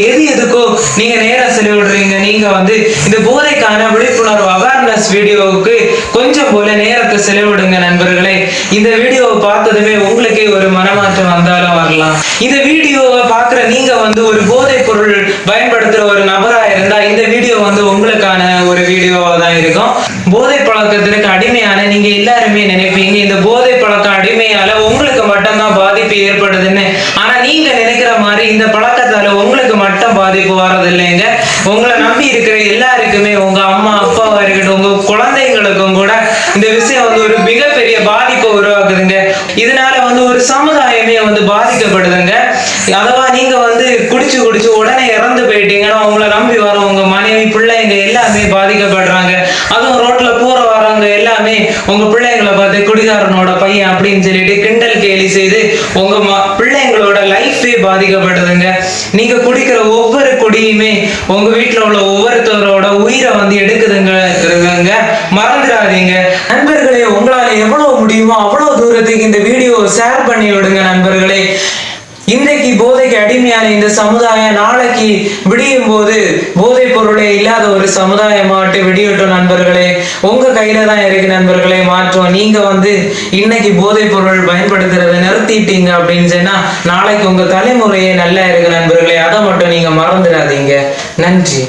எது எதுக்கோ நீங்க நேரம் செலவிடுறீங்க. நீங்க இந்த போதைக்கான விழிப்புணர்வு அவேர்னஸ் வீடியோவுக்கு கொஞ்சம் போல நேரத்தை செலவிடுங்க நண்பர்களே. இந்த வீடியோவை பார்த்ததுமே உங்களுக்கே ஒரு மனமாற்றம் வந்தாலும் வரலாம். இந்த வீடியோவை பார்க்குற நீங்க ஒரு போதைப் பொருள் பயன்படுத்துற ஒரு நபரா இருந்தா இந்த வீடியோ உங்களுக்கான ஒரு வீடியோவா தான் இருக்கும். போதை பழக்கத்திற்கு அடிமையான நீங்க எல்லாருமே நினைப்பீங்க இந்த போதை பழக்கம் அடிமையால உங்களுக்கு மட்டும்தான் பாதிப்பு ஏற்படுதுன்னு. ஆனா நீங்க நினைக்கிற மாதிரி இந்த பழக்கத்தால உங்களுக்கு மட்டும் பாதிப்பு வர்றதில்லைங்க. உங்களை நம்பி இருக்கிற எல்லாருக்குமே, உங்க அம்மா அப்பாவா இருக்கட்டும், உங்க குழந்தைங்களுக்கும் கூட இந்த விஷயம் ஒரு மிகப்பெரிய பாதிப்பை உருவாக்குதுங்க. இதனால ஒரு சமுதாயமே பாதிக்கப்படுதுங்க. அதவா நீங்க குடிச்சு உடனே இறந்து போயிட்டீங்கன்னா உங்களை நம்பி வர உங்க மனைவி பிள்ளைங்க எல்லாமே பாதிக்கப்படுறாங்க. அதுவும் ரோட்ல போற வரவங்க எல்லாமே உங்க பிள்ளைங்களை பார்த்து குடிகாரனோட பையன் அப்படின்னு சொல்லிட்டு கிண்டல் கேலி செய்து உங்க பிள்ளைங்களோட லைஃபே பாதிக்கப்படுதுங்க. நீங்க குடிக்கிற ஒவ்வொரு குடியுமே உங்க வீட்டுல உள்ள ஒவ்வொருத்தரோட உயிரை எடுக்குதுங்க. மறந்துடாதீங்க நண்பர்களே. உங்களால எவ்வளவு முடியுமோ அவ்வளவு தூரத்துக்கு இந்த வீடியோவை ஷேர் பண்ணி விடுங்க நண்பர்களே. இன்றைக்கு போதைக்கு அடிமையான இந்த சமுதாயம் நாளைக்கு விடியும் போது போதை பொருளே இல்லாத ஒரு சமுதாயமாட்டு விடியட்டும் நண்பர்களே. உங்க கையில தான் இருக்கு நண்பர்களே மாற்றம். நீங்க இன்னைக்கு போதை பொருள் பயன்படுத்துறதை நிறுத்திட்டீங்க அப்படின்னு சொன்னா நாளைக்கு உங்க தலைமுறையே நல்லா இருக்கு நண்பர்களே. அதை மட்டும் நீங்க மறந்துடாதீங்க. நன்றி.